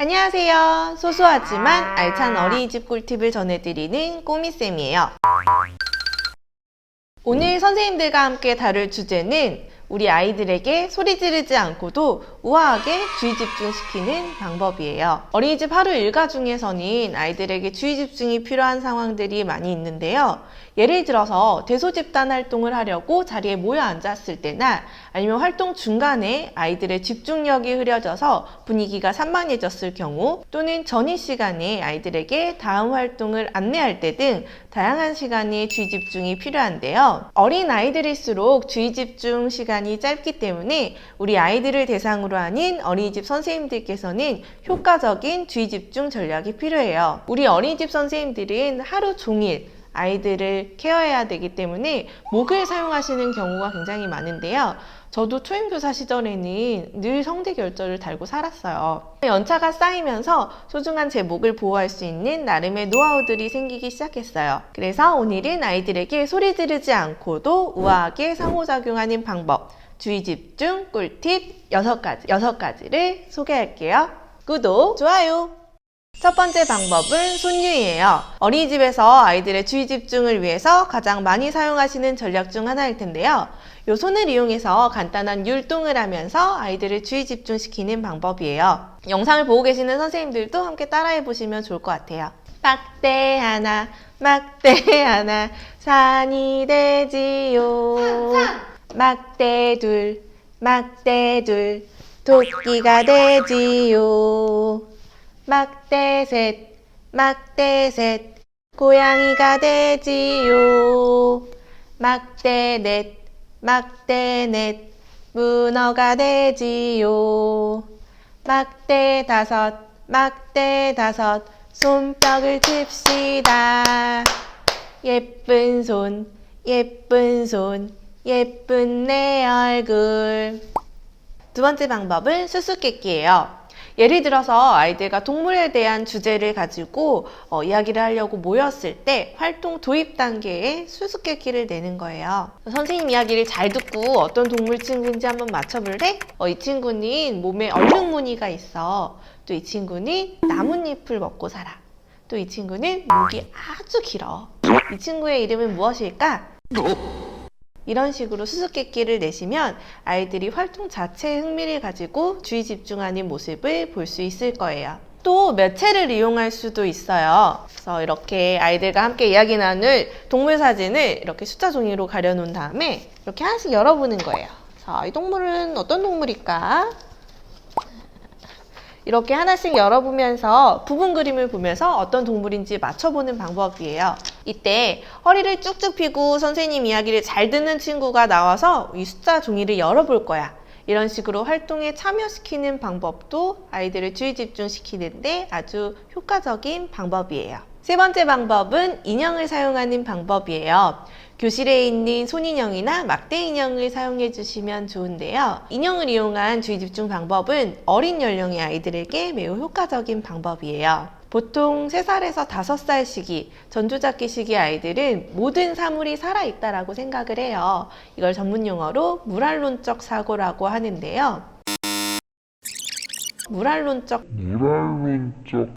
안녕하세요. 소소하지만 알찬 어린이집 꿀팁을 전해드리는 꼬미쌤이에요. 오늘 선생님들과 함께 다룰 주제는 우리 아이들에게 소리 지르지 않고도 우아하게 주의 집중시키는 방법이에요. 어린이집 하루 일과 중에서는 아이들에게 주의 집중이 필요한 상황들이 많이 있는데요. 예를 들어서 대소집단 활동을 하려고 자리에 모여 앉았을 때나 아니면 활동 중간에 아이들의 집중력이 흐려져서 분위기가 산만해졌을 경우, 또는 전입 시간에 아이들에게 다음 활동을 안내할 때 등 다양한 시간에 주의 집중이 필요한데요. 어린 아이들일수록 주의 집중 시간이 짧기 때문에 우리 아이들을 대상으로 하는 어린이집 선생님들께서는 효과적인 주의 집중 전략이 필요해요. 우리 어린이집 선생님들은 하루 종일 아이들을 케어해야 되기 때문에 목을 사용하시는 경우가 굉장히 많은데요. 저도 초임교사 시절에는 늘 성대결절을 달고 살았어요. 연차가 쌓이면서 소중한 제 목을 보호할 수 있는 나름의 노하우들이 생기기 시작했어요. 그래서 오늘은 아이들에게 소리 지르지 않고도 우아하게 상호작용하는 방법, 주의 집중 꿀팁 6가지를 소개할게요. 구독, 좋아요! 첫 번째 방법은 손유이예요. 어린이집에서 아이들의 주의 집중을 위해서 가장 많이 사용하시는 전략 중 하나일 텐데요. 이 손을 이용해서 간단한 율동을 하면서 아이들을 주의 집중시키는 방법이에요. 영상을 보고 계시는 선생님들도 함께 따라해 보시면 좋을 것 같아요. 막대 하나, 막대 하나, 산이 되지요. 막대 둘, 토끼가 되지요. 막대 셋, 고양이가 되지요. 막대 넷, 문어가 되지요. 막대 다섯, 손뼉을 칩시다. 예쁜 손, 예쁜 내 얼굴. 두 번째 방법은 수수께끼예요. 예를 들어서 아이들과 동물에 대한 주제를 가지고 이야기를 하려고 모였을 때 활동 도입 단계에 수수께끼를 내는 거예요. 선생님 이야기를 잘 듣고 어떤 동물 친구인지 한번 맞춰볼래? 이 친구는 몸에 얼룩무늬가 있어. 또 이 친구는 나뭇잎을 먹고 살아. 또 이 친구는 목이 아주 길어. 이 친구의 이름은 무엇일까? 이런 식으로 수수께끼를 내시면 아이들이 활동 자체에 흥미를 가지고 주의 집중하는 모습을 볼 수 있을 거예요. 또 매체를 이용할 수도 있어요. 그래서 이렇게 아이들과 함께 이야기 나눌 동물 사진을 이렇게 숫자 종이로 가려놓은 다음에 이렇게 하나씩 열어보는 거예요. 자, 이 동물은 어떤 동물일까? 이렇게 하나씩 열어보면서 부분 그림을 보면서 어떤 동물인지 맞춰보는 방법이에요. 이때 허리를 쭉쭉 펴고 선생님 이야기를 잘 듣는 친구가 나와서 이 숫자 종이를 열어볼 거야. 이런 식으로 활동에 참여시키는 방법도 아이들을 주의 집중시키는데 아주 효과적인 방법이에요. 세 번째 방법은 인형을 사용하는 방법이에요. 교실에 있는 손인형이나 막대 인형을 사용해 주시면 좋은데요. 인형을 이용한 주의 집중 방법은 어린 연령의 아이들에게 매우 효과적인 방법이에요. 보통 3살에서 5살 시기, 전조잡기 시기 아이들은 모든 사물이 살아있다라고 생각을 해요. 이걸 전문 용어로 물알론적 사고라고 하는데요.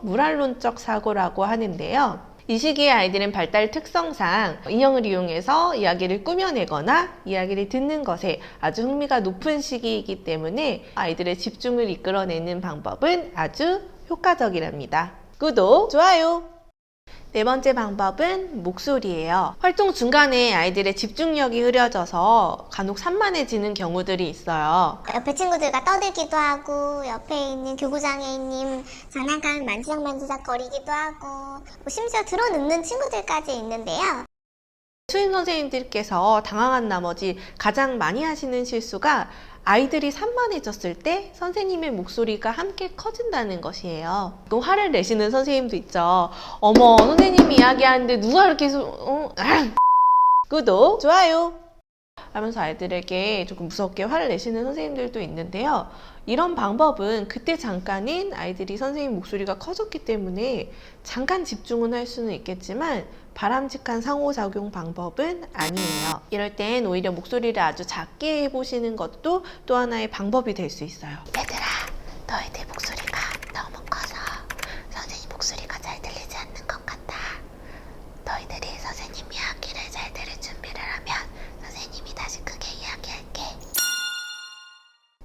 물알론적 사고라고 하는데요. 이 시기의 아이들은 발달 특성상 인형을 이용해서 이야기를 꾸며내거나 이야기를 듣는 것에 아주 흥미가 높은 시기이기 때문에 아이들의 집중을 이끌어내는 방법은 아주 효과적이랍니다. 구독, 좋아요! 네 번째 방법은 목소리예요. 활동 중간에 아이들의 집중력이 흐려져서 간혹 산만해지는 경우들이 있어요. 옆에 친구들과 떠들기도 하고 옆에 있는 교구장애인님 장난감 만지작만지작 거리기도 하고 심지어 들어눕는 친구들까지 있는데요. 수임 선생님들께서 당황한 나머지 가장 많이 하시는 실수가 아이들이 산만해졌을 때 선생님의 목소리가 함께 커진다는 것이에요. 또 화를 내시는 선생님도 있죠. 어머, 선생님이 이야기하는데 누가 이렇게 구독, 좋아요! 하면서 아이들에게 조금 무섭게 화를 내시는 선생님들도 있는데요. 이런 방법은 그때 잠깐은 아이들이 선생님 목소리가 커졌기 때문에 잠깐 집중은 할 수는 있겠지만 바람직한 상호작용 방법은 아니에요. 이럴 땐 오히려 목소리를 아주 작게 해보시는 것도 또 하나의 방법이 될 수 있어요. 얘들아, 너희들 목소리가 너무 커서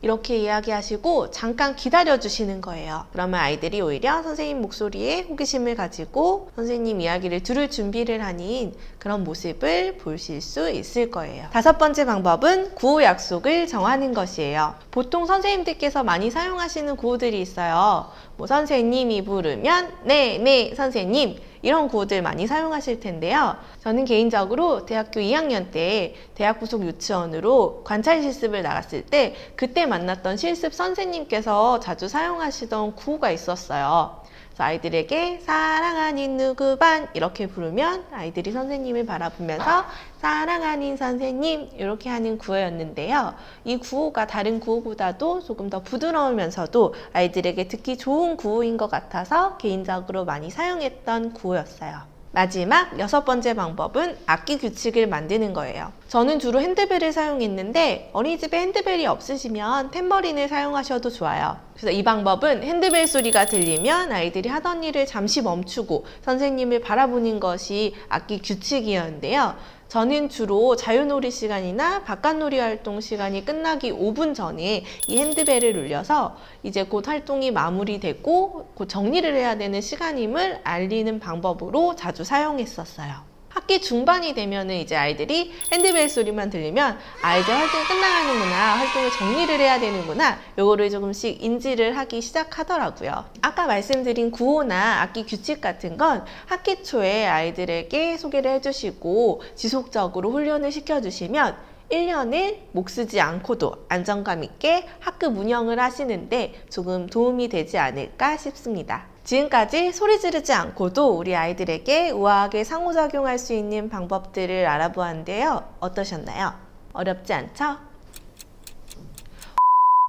이렇게 이야기하시고 잠깐 기다려 주시는 거예요. 그러면 아이들이 오히려 선생님 목소리에 호기심을 가지고 선생님 이야기를 들을 준비를 하는 그런 모습을 보실 수 있을 거예요. 5번째 방법은 구호 약속을 정하는 것이에요. 보통 선생님들께서 많이 사용하시는 구호들이 있어요. 뭐 선생님이 부르면 네 선생님, 이런 구호들 많이 사용하실 텐데요. 저는 개인적으로 대학교 2학년 때 대학 부속 유치원으로 관찰 실습을 나갔을 때 그때 만났던 실습 선생님께서 자주 사용하시던 구호가 있었어요. 그래서 아이들에게 사랑하는 누구 반 이렇게 부르면 아이들이 선생님을 바라보면서 사랑하는 선생님 이렇게 하는 구호였는데요. 이 구호가 다른 구호보다도 조금 더 부드러우면서도 아이들에게 듣기 좋은 구호인 것 같아서 개인적으로 많이 사용했던 구호였어요. 마지막 6번째 방법은 악기 규칙을 만드는 거예요. 저는 주로 핸드벨을 사용했는데 어린이집에 핸드벨이 없으시면 탬버린을 사용하셔도 좋아요. 그래서 이 방법은 핸드벨 소리가 들리면 아이들이 하던 일을 잠시 멈추고 선생님을 바라보는 것이 악기 규칙이었는데요. 저는 주로 자유놀이 시간이나 바깥놀이 활동 시간이 끝나기 5분 전에 이 핸드벨을 울려서 이제 곧 활동이 마무리되고 곧 정리를 해야 되는 시간임을 알리는 방법으로 자주 사용했었어요. 학기 중반이 되면은 이제 아이들이 핸드벨 소리만 들리면 이제 활동이 끝나가는구나, 활동을 정리를 해야 되는구나, 요거를 조금씩 인지를 하기 시작하더라고요. 아까 말씀드린 구호나 악기 규칙 같은 건 학기 초에 아이들에게 소개를 해주시고 지속적으로 훈련을 시켜주시면 1년을 목 쓰지 않고도 안정감 있게 학급 운영을 하시는데 조금 도움이 되지 않을까 싶습니다. 지금까지 소리 지르지 않고도 우리 아이들에게 우아하게 상호작용할 수 있는 방법들을 알아보았는데요. 어떠셨나요? 어렵지 않죠?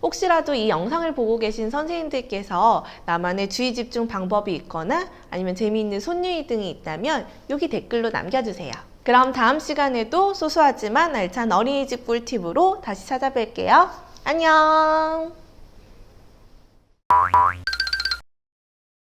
혹시라도 이 영상을 보고 계신 선생님들께서 나만의 주의 집중 방법이 있거나 아니면 재미있는 손유희 등이 있다면 여기 댓글로 남겨주세요. 그럼 다음 시간에도 소소하지만 알찬 어린이집 꿀팁으로 다시 찾아뵐게요. 안녕!